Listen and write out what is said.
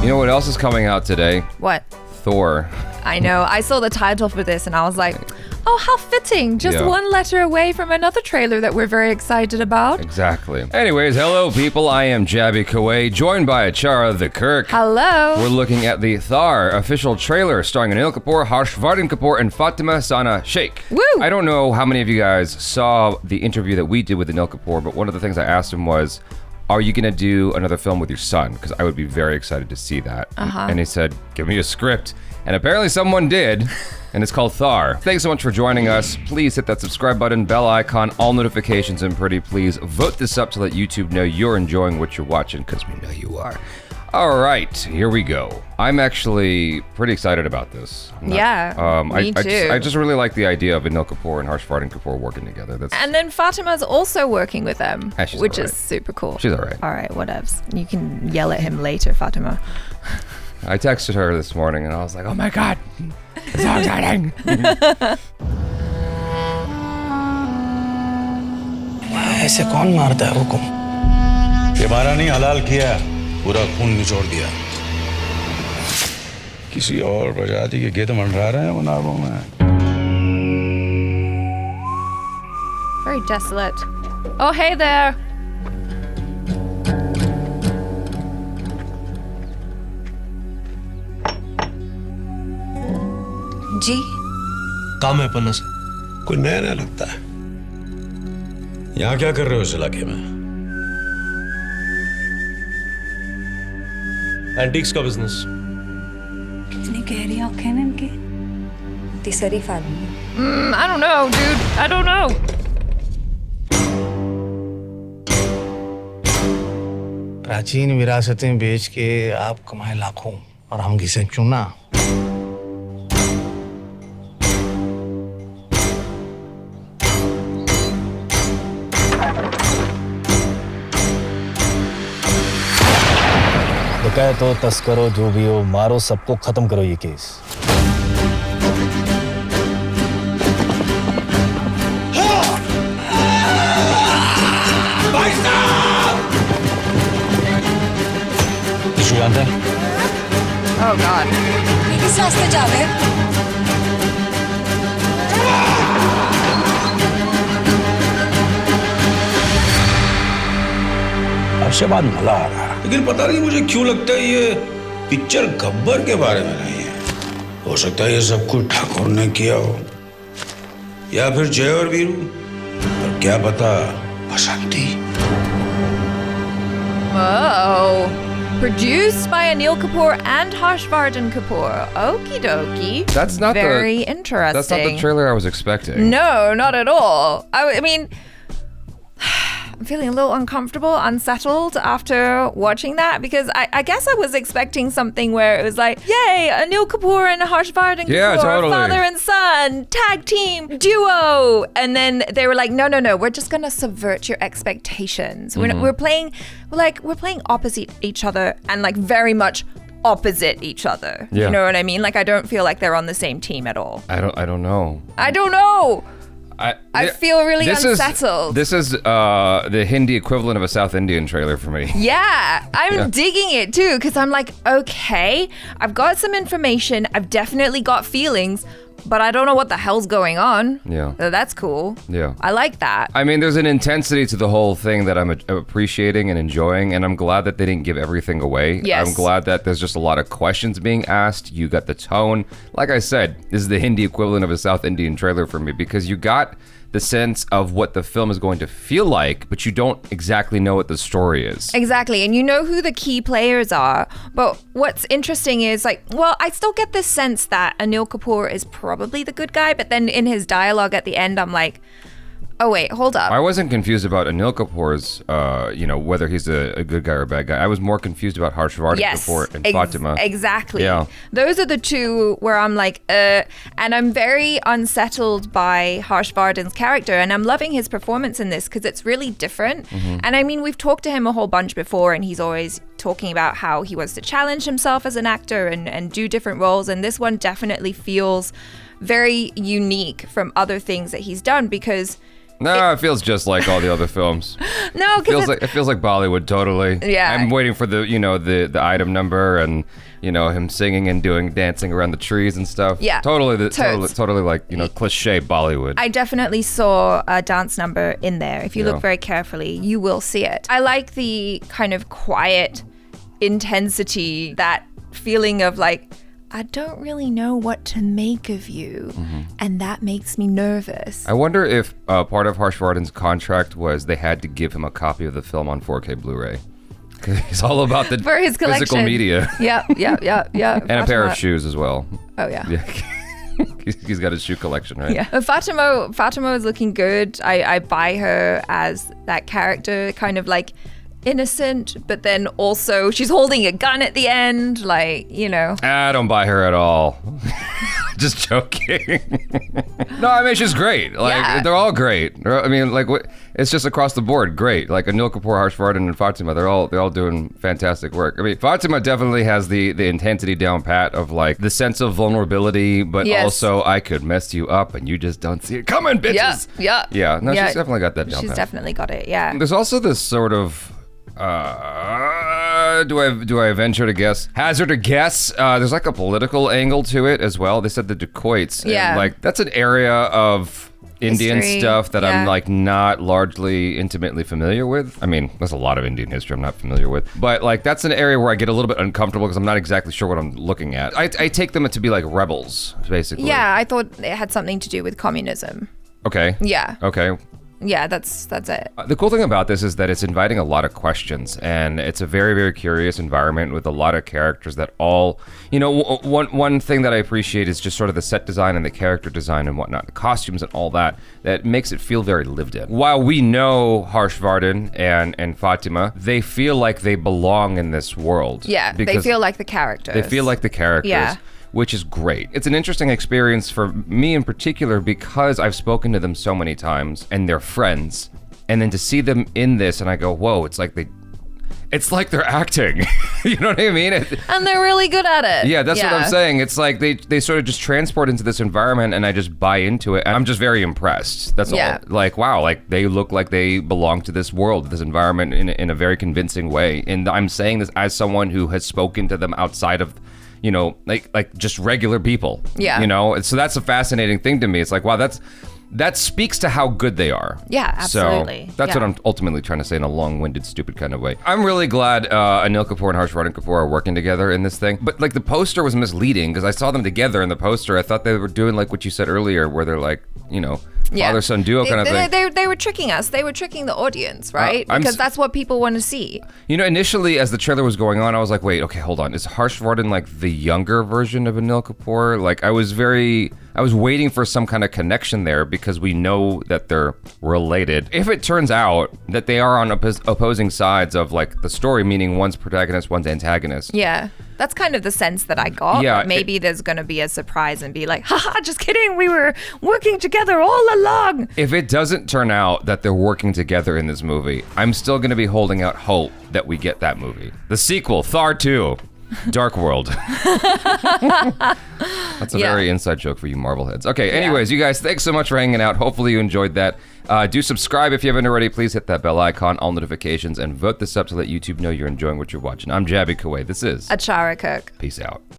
You know what else is coming out today? What? Thor. I know. I saw the title for this and I was like, oh, how fitting. Just one letter away from another trailer that we're very excited about. Exactly. Anyways, hello people. I am Jaby KOAY, joined by ACHARA the KIRK. Hello. We're looking at the THAR official trailer starring Anil Kapoor, Harshvarrdhan Kapoor, and Fatima Shaikh. Woo! I don't know how many of you guys saw the interview that we did with Anil Kapoor, but one of the things I asked him was, are you gonna do another film with your son? Because I would be very excited to see that. And he said, give me a script. And apparently someone did, and it's called THAR. Thanks so much for joining us. Please hit that subscribe button, bell icon, all notifications, and pretty please vote this up to let YouTube know you're enjoying what you're watching, because we know you are. All right, here we go. I'm actually pretty excited about this. Me too. I just really like the idea of Anil Kapoor and Harshvarrdhan Kapoor working together. And then Fatima's also working with them, which is super cool. She's all right. All right, whatevs. You can yell at him later, Fatima. I texted her this morning and I was like, oh my God, it's so exciting. ऐसे कौन मारता है हुकुम? ये मारा नहीं हलाल किया, पूरा खून निचोड़ दिया। किसी और प्रजाति के गेद मंडरा रहे हैं वो नागों में। Very desolate. Oh, hey there. जी काम है पन्ना से कोई नया नया लगता है। यहाँ क्या कर रहे हो इस इलाके में? एंटीक्स का बिजनेस। कितनी गहरी आंखें हैं इनकी। तिसरीफ आदमी। I don't know, dude. I don't know. प्राचीन विरासतें बेच के आप कमाए लाखों और हम घिसे चूना। तो तस्करो जो भी हो, मारो सबको, खत्म करो ये केस। ऋषु जानता है? Oh God. ये किस रास्ते जा रहे हैं? आपसे बाद मला आ रहा है, लेकिन पता नहीं मुझे क्यों लगता है ये पिक्चर गब्बर के बारे में नहीं है। हो सकता है ये सब कुछ ठाकुर ने किया हो, या फिर जय और वीरू, और क्या पता बसंती। Oh. Produced by Anil Kapoor and Harshvarrdhan Kapoor. Okie dokie. That's not very interesting. That's not the trailer I was expecting. No, not at all. I mean, I'm feeling a little uncomfortable, unsettled after watching that, because I guess I was expecting something where it was like, yay, Anil Kapoor and Harshvarrdhan Kapoor, totally. father and son, tag team, duo. And then they were like, no, we're just gonna subvert your expectations. We're playing opposite each other, and like very much opposite each other. Yeah. You know what I mean? Like, I don't feel like they're on the same team at all. I don't know. I don't know. I feel really unsettled. This is the Hindi equivalent of a South Indian trailer for me. Yeah, I'm digging it too, because I'm like, okay, I've got some information, I've definitely got feelings, but I don't know what the hell's going on. Yeah. So that's cool. Yeah. I like that. I mean, there's an intensity to the whole thing that I'm appreciating and enjoying, and I'm glad that they didn't give everything away. Yes. I'm glad that there's just a lot of questions being asked. You got the tone. Like I said, this is the Hindi equivalent of a South Indian trailer for me, because you got the sense of what the film is going to feel like, but you don't exactly know what the story is. Exactly, and you know who the key players are, but what's interesting is, like, well, I still get this sense that Anil Kapoor is probably the good guy, but then in his dialogue at the end, I'm like, oh wait, hold up. I wasn't confused about Anil Kapoor's, whether he's a good guy or a bad guy. I was more confused about Harshvarrdhan Kapoor and Fatima. Exactly. Yeah. Those are the two where I'm like, and I'm very unsettled by Harshvardhan's character, and I'm loving his performance in this because it's really different. And I mean, we've talked to him a whole bunch before, and he's always talking about how he wants to challenge himself as an actor and do different roles, and this one definitely feels very unique from other things that he's done, because No, it feels just like all the other films. No, because It feels like Bollywood totally. Yeah. I'm waiting for the the item number and him singing and dancing around the trees and stuff. Yeah. Totally like cliche Bollywood. I definitely saw a dance number in there. If you look very carefully, you will see it. I like the kind of quiet intensity, that feeling of like, I don't really know what to make of you, and that makes me nervous. I wonder if part of Harshvarrdhan's contract was they had to give him a copy of the film on 4K Blu-ray. Because he's all about the For his collection. physical media. Yeah. And a pair of shoes as well. Oh, yeah. He's got his shoe collection, right? Yeah. Fatima is looking good. I buy her as that character, kind of like innocent, but then also she's holding a gun at the end, like, I don't buy her at all. Just joking. No, I mean, she's great. Like, they're all great. I mean, like, it's just across the board great. Like Anil Kapoor, Harshvarrdhan, and Fatima, they're all doing fantastic work. I mean, Fatima definitely has the intensity down pat of like the sense of vulnerability, but also I could mess you up and you just don't see it coming, bitches. Yeah. No, she's definitely got that down pat. She's definitely got it. Yeah. There's also this sort of do I venture to guess? Hazard a guess. There's like a political angle to it as well. They said the dacoits. Yeah. And like that's an area of Indian History, stuff that I'm like not largely intimately familiar with. I mean, there's a lot of Indian history I'm not familiar with, but like that's an area where I get a little bit uncomfortable because I'm not exactly sure what I'm looking at. I take them to be like rebels, basically. Yeah, I thought it had something to do with communism. Okay. Yeah. Okay. Yeah, that's it. The cool thing about this is that it's inviting a lot of questions, and it's a very, very curious environment with a lot of characters that all, one thing that I appreciate is just sort of the set design and the character design and whatnot, the costumes and all that makes it feel very lived in. While we know Harshvarrdhan and Fatima, they feel like they belong in this world. Yeah, they feel like the characters. They feel like the characters. Yeah. Which is great. It's an interesting experience for me in particular because I've spoken to them so many times and they're friends. And then to see them in this and I go, whoa, it's like they're acting. You know what I mean? And they're really good at it. Yeah, that's what I'm saying. It's like they sort of just transport into this environment and I just buy into it. And I'm just very impressed. That's all. Like, wow, like they look like they belong to this world, this environment in a very convincing way. And I'm saying this as someone who has spoken to them outside of like just regular people. Yeah. So that's a fascinating thing to me. It's like, wow, that speaks to how good they are. Yeah, absolutely. So that's what I'm ultimately trying to say in a long-winded, stupid kind of way. I'm really glad Anil Kapoor and Harshvarrdhan Kapoor are working together in this thing. But like the poster was misleading because I saw them together in the poster. I thought they were doing like what you said earlier, where they're like, father-son duo kind of thing. They were tricking us. They were tricking the audience, right? Because that's what people want to see. Initially, as the trailer was going on, I was like, wait, okay, hold on. Is Harshvarrdhan like the younger version of Anil Kapoor? Like, I was waiting for some kind of connection there because we know that they're related. If it turns out that they are on opposing sides of like the story, meaning one's protagonist, one's antagonist. Yeah. That's kind of the sense that I got. Yeah, but maybe there's going to be a surprise and be like, haha, just kidding. We were working together all along. If it doesn't turn out that they're working together in this movie, I'm still going to be holding out hope that we get that movie. The sequel, THAR 2. Dark World. That's a very inside joke for you Marvel heads. Okay, anyways, you guys, thanks so much for hanging out. Hopefully you enjoyed that. Do subscribe if you haven't already. Please hit that bell icon, all notifications, and vote this up to let YouTube know you're enjoying what you're watching. I'm Jaby KOAY. This is ACHARA KIRK. Peace out.